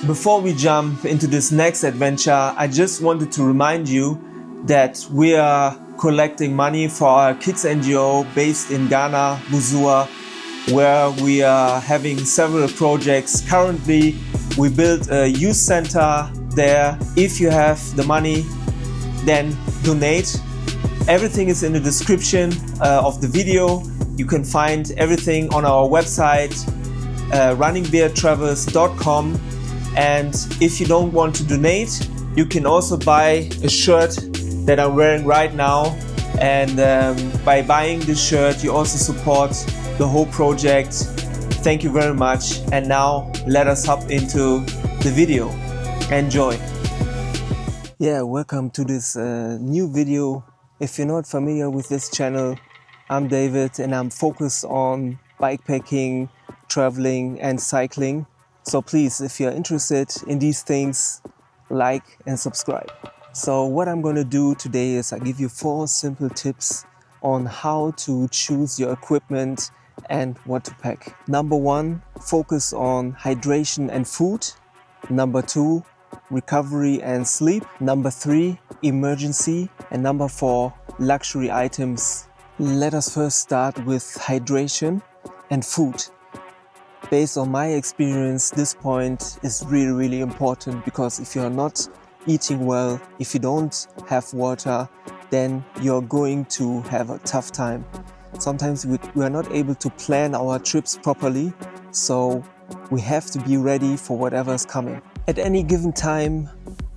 Before we jump into this next adventure, I just wanted to remind you that we are collecting money for our kids NGO based in Ghana, Buzua, where we are having several projects. Currently, we built a youth center there. If you have the money, then donate. Everything is in the description of the video. You can find everything on our website, runningbeartravels.com. And if you don't want to donate, you can also buy a shirt that I'm wearing right now. And by buying this shirt, you also support the whole project. Thank you very much. And now let us hop into the video. Enjoy. Yeah, welcome to this new video. If you're not familiar with this channel, I'm David and I'm focused on bikepacking, traveling and cycling. So please, if you're interested in these things, like and subscribe. So what I'm going to do today is I give you 4 simple tips on how to choose your equipment and what to pack. Number 1, focus on hydration and food. Number 2, recovery and sleep. Number 3, emergency. And number 4, luxury items. Let us first start with hydration and food. Based on my experience, this point is really important, because if you're not eating well, if you don't have water, then you're going to have a tough time. Sometimes we are not able to plan our trips properly, so we have to be ready for whatever's coming. At any given time,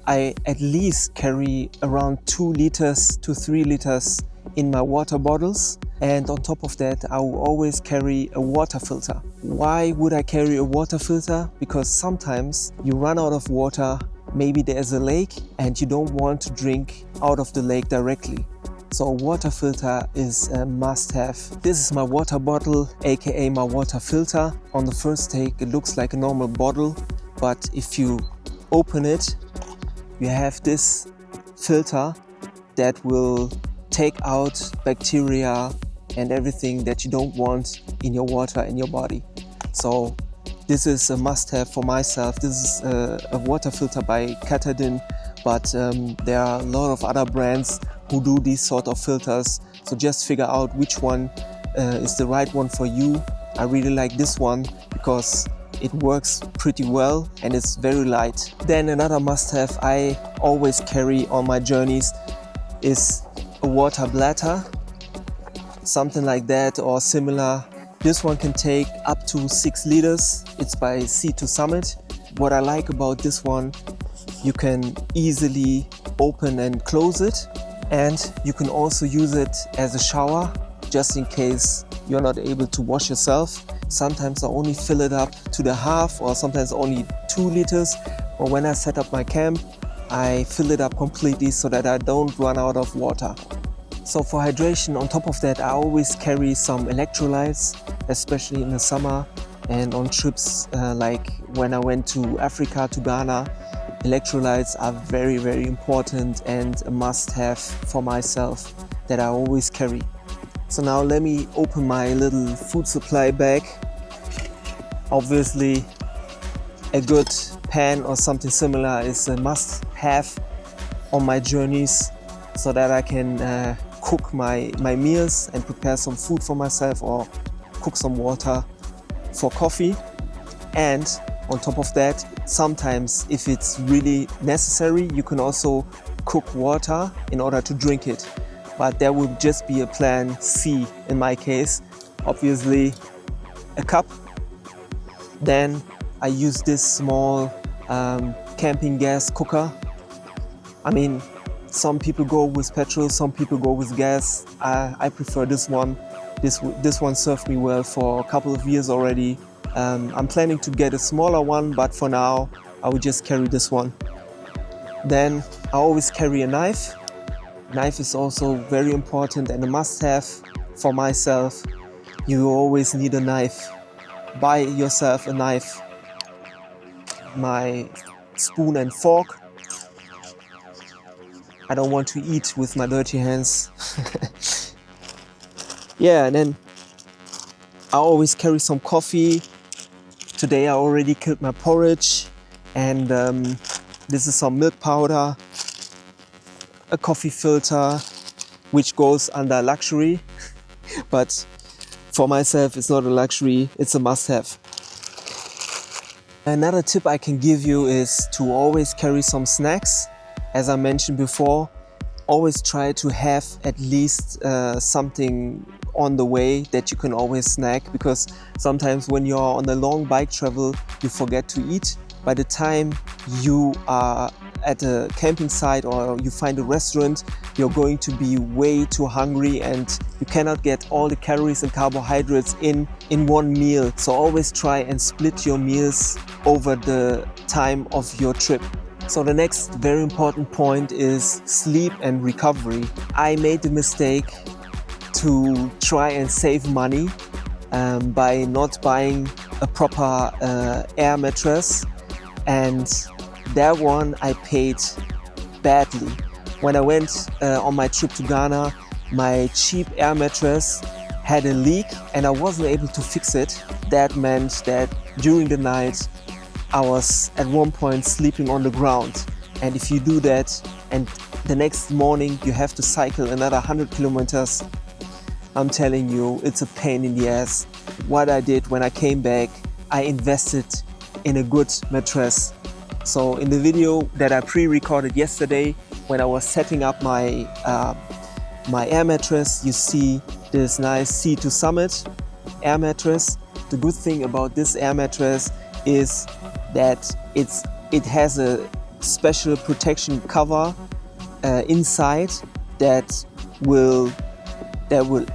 I at least carry around 2 liters to 3 liters in my water bottles. And on top of that, I will always carry a water filter. Why would I carry a water filter? Because sometimes you run out of water, maybe there's a lake and you don't want to drink out of the lake directly. So a water filter is a must-have. This is my water bottle, aka my water filter. On the first take, it looks like a normal bottle, but if you open it, you have this filter that will take out bacteria and everything that you don't want in your water in your body. So this is a must-have for myself. This is a water filter by Katadyn, but there are a lot of other brands who do these sort of filters. So just figure out which one is the right one for you. I really like this one because it works pretty well and it's very light. Then another must-have I always carry on my journeys is a water bladder, something like that or similar. This one can take up to 6 liters. It's by C2 Summit. What I like about this one, you can easily open and close it, and you can also use it as a shower, just in case you're not able to wash yourself. Sometimes I only fill it up to the half, or sometimes only 2 liters. Or when I set up my camp, I fill it up completely so that I don't run out of water. So for hydration, on top of that, I always carry some electrolytes, especially in the summer and on trips like when I went to Africa, to Ghana. Electrolytes are very important and a must-have for myself that I always carry. So now let me open my little food supply bag. Obviously, a good pan or something similar is a must-have on my journeys, so that I can cook my meals and prepare some food for myself, or cook some water for coffee. And on top of that, sometimes if it's really necessary, you can also cook water in order to drink it. But there will just be a plan C in my case. Obviously, a cup. Then I use this small Campingaz cooker. I mean, some people go with petrol, some people go with gas. I prefer this one. This one served me well for a couple of years already. I'm planning to get a smaller one, but for now I will just carry this one. Then I always carry a knife. Knife is also very important and a must-have for myself. You always need a knife. Buy yourself a knife. My spoon and fork. I don't want to eat with my dirty hands. Yeah, and then I always carry some coffee. Today I already killed my porridge. And this is some milk powder, a coffee filter, which goes under luxury, but for myself it's not a luxury, it's a must-have. Another tip I can give you is to always carry some snacks. As I mentioned before, always try to have at least something on the way that you can always snack, because sometimes when you're on a long bike travel you forget to eat. By the time you are at a camping site or you find a restaurant, you're going to be way too hungry and you cannot get all the calories and carbohydrates in one meal. So always try and split your meals over the time of your trip. So the next very important point is sleep and recovery. I made the mistake to try and save money by not buying a proper air mattress, and that one I paid badly. When I went on my trip to Ghana, my cheap air mattress had a leak and I wasn't able to fix it. That meant that during the night I was at one point sleeping on the ground, and if you do that and the next morning you have to cycle another 100 kilometers, I'm telling you, it's a pain in the ass. What I did when I came back, I invested in a good mattress. So in the video that I pre-recorded yesterday, when I was setting up my my air mattress, you see this nice Sea to Summit air mattress. The good thing about this air mattress is that it has a special protection cover inside that will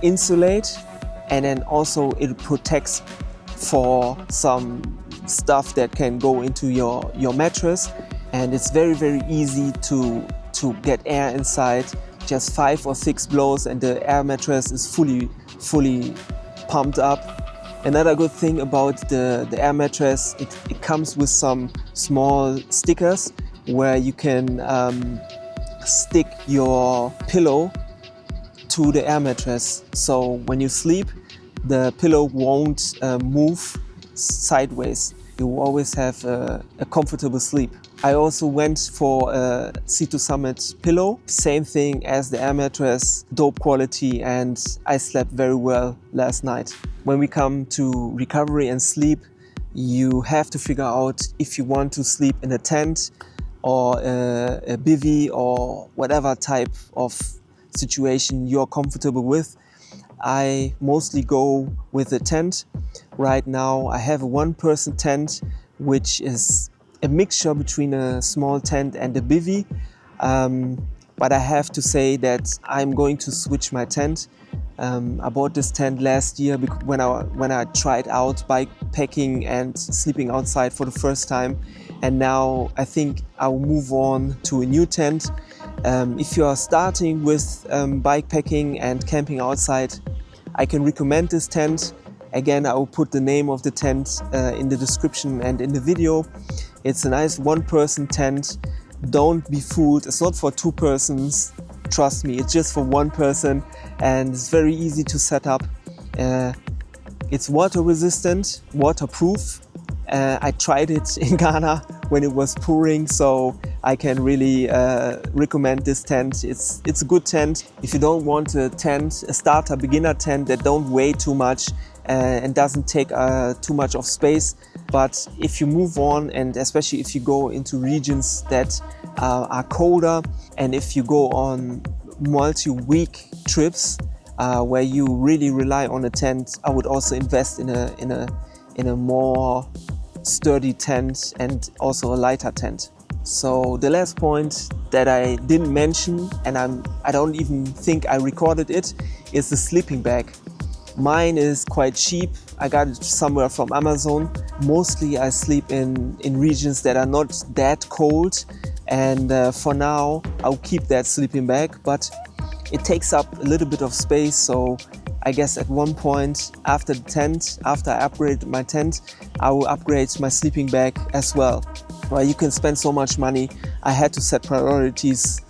insulate, and then also it protects for some stuff that can go into your mattress, and it's very easy to get air inside. Just 5 or 6 blows and the air mattress is fully pumped up. Another good thing about the air mattress, it comes with some small stickers where you can stick your pillow to the air mattress. So when you sleep, the pillow won't move sideways. You will always have a comfortable sleep. I also went for a Sea to Summit pillow. Same thing as the air mattress, dope quality, and I slept very well last night. When we come to recovery and sleep, you have to figure out if you want to sleep in a tent or a bivvy or whatever type of situation you're comfortable with. I mostly go with a tent. Right now I have a one-person tent, which is a mixture between a small tent and a bivvy. But I have to say that I'm going to switch my tent. I bought this tent last year when I tried out bikepacking and sleeping outside for the first time, and now I think I'll move on to a new tent. If you are starting with bikepacking and camping outside, I can recommend this tent. Again, I will put the name of the tent in the description and in the video. It's a nice one-person tent. Don't be fooled, it's not for 2 persons. Trust me, it's just for 1 person, and it's very easy to set up. It's water resistant, waterproof. I tried it in Ghana when it was pouring, so I can really recommend this tent. It's a good tent. If you don't want a tent, a starter beginner tent that don't weigh too much and doesn't take too much of space, but if you move on, and especially if you go into regions that are colder, and if you go on multi-week trips where you really rely on a tent, I would also invest in a more sturdy tent and also a lighter tent. So the last point that I didn't mention, and I don't even think I recorded it, is the sleeping bag. Mine is quite cheap. I got it somewhere from Amazon. Mostly I sleep in regions that are not that cold, and for now I'll keep that sleeping bag, but it takes up a little bit of space, so I guess at one point after I upgrade my tent, I will upgrade my sleeping bag as well. Well, you can spend so much money. I had to set priorities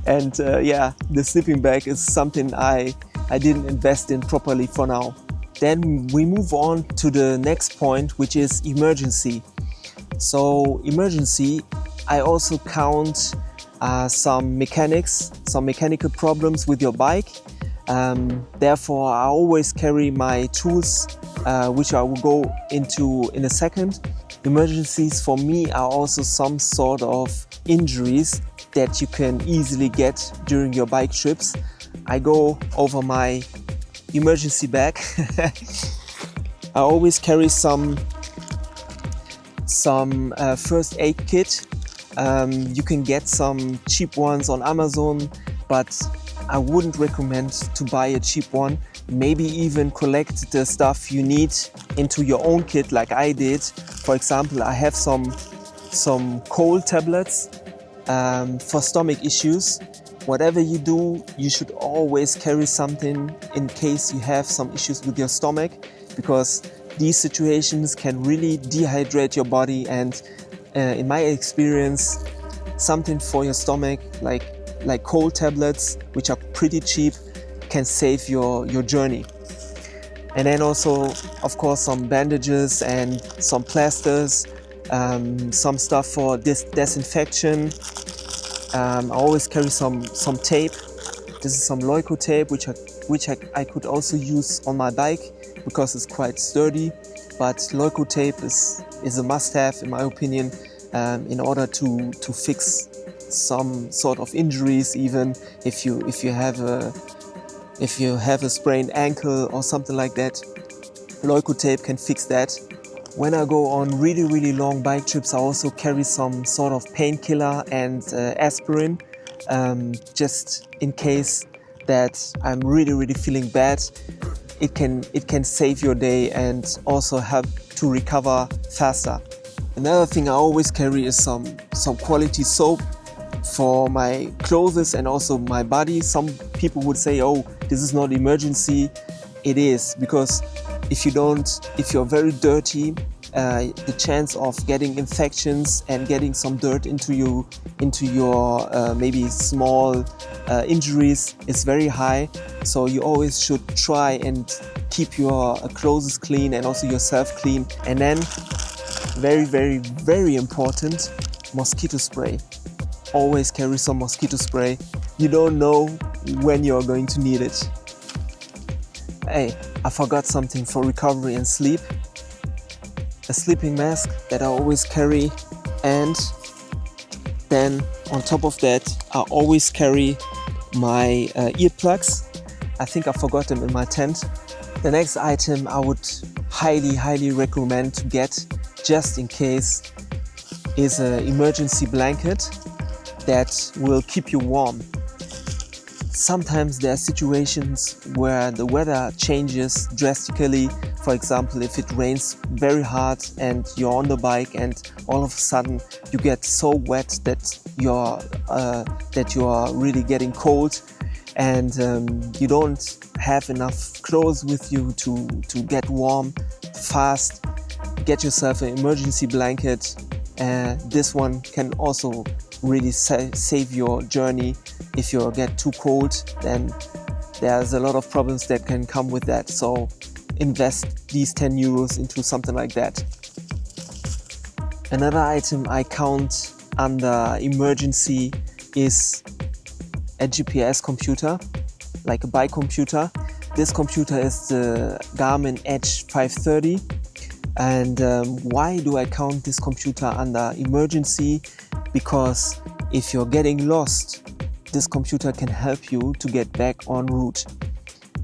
and yeah, the sleeping bag is something I didn't invest in properly for now. Then we move on to the next point, which is emergency. So emergency, I also count some mechanical problems with your bike. Therefore, I always carry my tools, which I will go into in a second. Emergencies for me are also some sort of injuries that you can easily get during your bike trips. I go over my emergency bag. I always carry some first aid kit. You can get some cheap ones on Amazon, but I wouldn't recommend to buy a cheap one. Maybe even collect the stuff you need into your own kit like I did. For example, I have some cold tablets for stomach issues. Whatever you do, you should always carry something in case you have some issues with your stomach, because these situations can really dehydrate your body, and in my experience, something for your stomach like cold tablets, which are pretty cheap, can save your journey. And then also, of course, some bandages and some plasters, some stuff for disinfection. I always carry some tape. This is some Leuco tape, which I could also use on my bike because it's quite sturdy. But Leuco tape is a must-have, in my opinion, in order to fix some sort of injuries, even if you have a sprained ankle or something like that. Leuco tape can fix that. When I go on really long bike trips, I also carry some sort of painkiller and aspirin, just in case that I'm really feeling bad. It can save your day and also help to recover faster. Another thing I always carry is some quality soap for my clothes and also my body. Some people would say, oh, this is not emergency. It is, because if you're very dirty, the chance of getting infections and getting some dirt into your maybe small injuries is very high. So you always should try and keep your clothes clean and also yourself clean. And then very important, mosquito spray. Always carry some mosquito spray. You don't know when you're going to need it. Hey, I forgot something for recovery and sleep. A sleeping mask that I always carry, and then on top of that I always carry my earplugs. I think I forgot them in my tent. The next item I would highly recommend to get, just in case, is an emergency blanket that will keep you warm. Sometimes there are situations where the weather changes drastically. For example, if it rains very hard and you're on the bike and all of a sudden you get so wet that you are really getting cold, and you don't have enough clothes with you to get warm fast, get yourself an emergency blanket. This one can also really save your journey. If you get too cold, then there's a lot of problems that can come with that. So invest these 10 euros into something like that. Another item I count under emergency is a GPS computer, like a bike computer. This computer is the Garmin Edge 530. And why do I count this computer under emergency? Because if you're getting lost, this computer can help you to get back en route.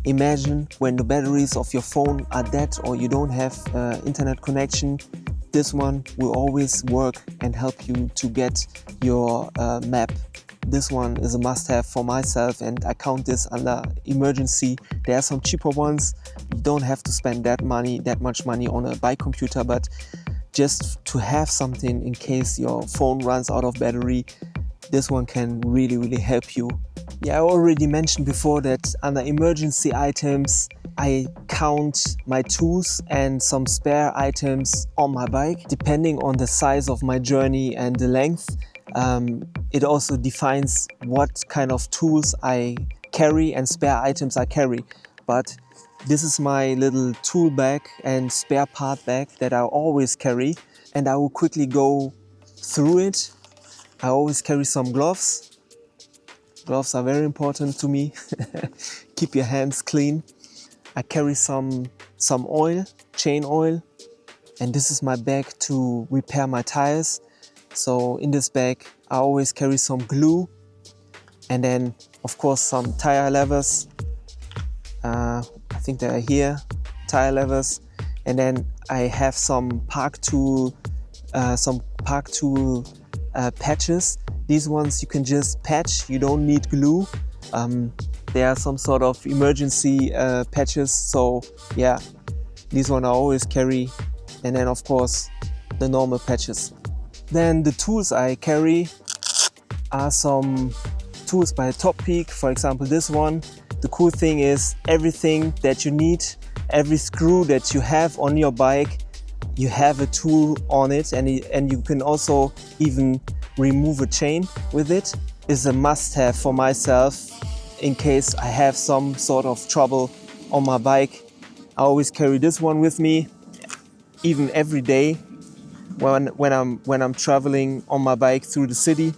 Imagine when the batteries of your phone are dead or you don't have internet connection, this one will always work and help you to get your map. This one is a must-have for myself, and I count this under emergency. There are some cheaper ones. You don't have to spend that much money on a bike computer, but just to have something in case your phone runs out of battery, this one can really help you. Yeah, I already mentioned before that under emergency items, I count my tools and some spare items on my bike. Depending on the size of my journey and the length, it also defines what kind of tools I carry and spare items I carry. But this is my little tool bag and spare part bag that I always carry. and I will quickly go through it. I always carry some gloves. Gloves are very important to me. Keep your hands clean. I carry some oil, chain oil, and this is my bag to repair my tires. So in this bag I always carry some glue, and then of course some tire levers. I think they are here, tire levers. And then I have some Parktool patches. These ones you can just patch, you don't need glue. They are some sort of emergency patches, so yeah, these ones I always carry. And then of course the normal patches. Then the tools I carry are some tools by Topeak, for example this one. The cool thing is everything that you need, every screw that you have on your bike, you have a tool on it, and you can also even remove a chain with it. It's a must-have for myself in case I have some sort of trouble on my bike. I always carry this one with me, even every day when I'm traveling on my bike through the city.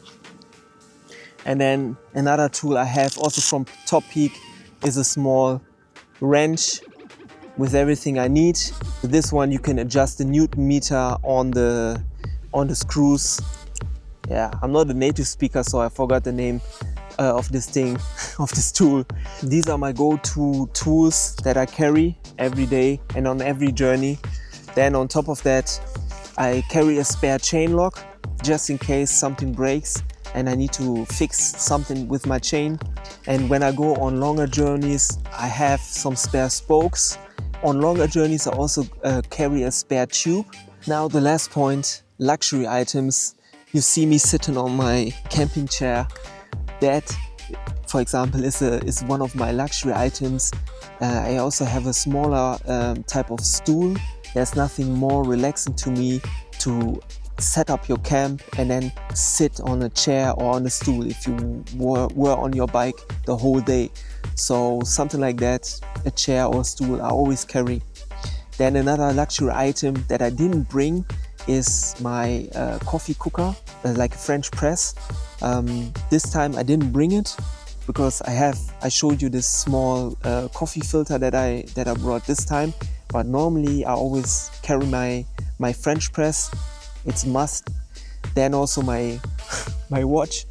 And then another tool I have also from Topeak is a small wrench with everything I need. With this one you can adjust the Newton meter on the screws. Yeah, I'm not a native speaker, so I forgot the name of this thing, of this tool. These are my go-to tools that I carry every day and on every journey. Then on top of that, I carry a spare chain lock just in case something breaks and I need to fix something with my chain. And when I go on longer journeys, I have some spare spokes. On longer journeys, I also carry a spare tube. Now the last point, luxury items. You see me sitting on my camping chair. That, for example, is one of my luxury items. I also have a smaller type of stool. There's nothing more relaxing to me to set up your camp and then sit on a chair or on a stool if you were on your bike the whole day. So something like that, a chair or a stool, I always carry. Then another luxury item that I didn't bring is my coffee cooker, like a French press. This time I didn't bring it because I showed you this small coffee filter that I brought this time. But normally I always carry my French press. It's a must. Then also my watch.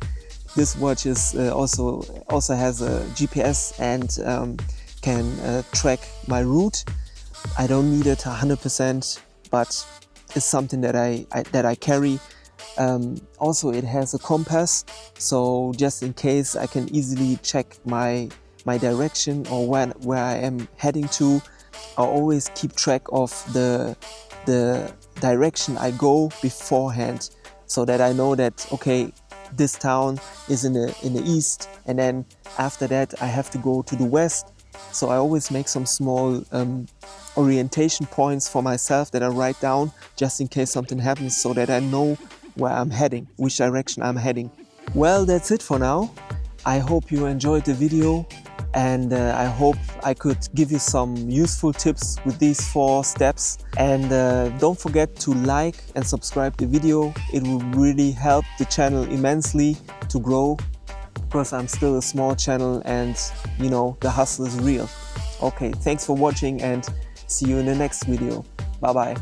This watch is also has a GPS and can track my route. I don't need it 100%, but it's something that I carry. Also, it has a compass, so just in case I can easily check my direction or where I am heading to. I always keep track of the direction I go beforehand, so that I know that okay, this town is in the east, and then after that I have to go to the west. So I always make some small orientation points for myself that I write down just in case something happens, so that I know where I'm heading, which direction I'm heading. Well, that's it for now. I hope you enjoyed the video, and I hope I could give you some useful tips with these 4 steps. And don't forget to like and subscribe the video. It will really help the channel immensely to grow, because I'm still a small channel and you know, the hustle is real. Okay, thanks for watching and see you in the next video. Bye bye.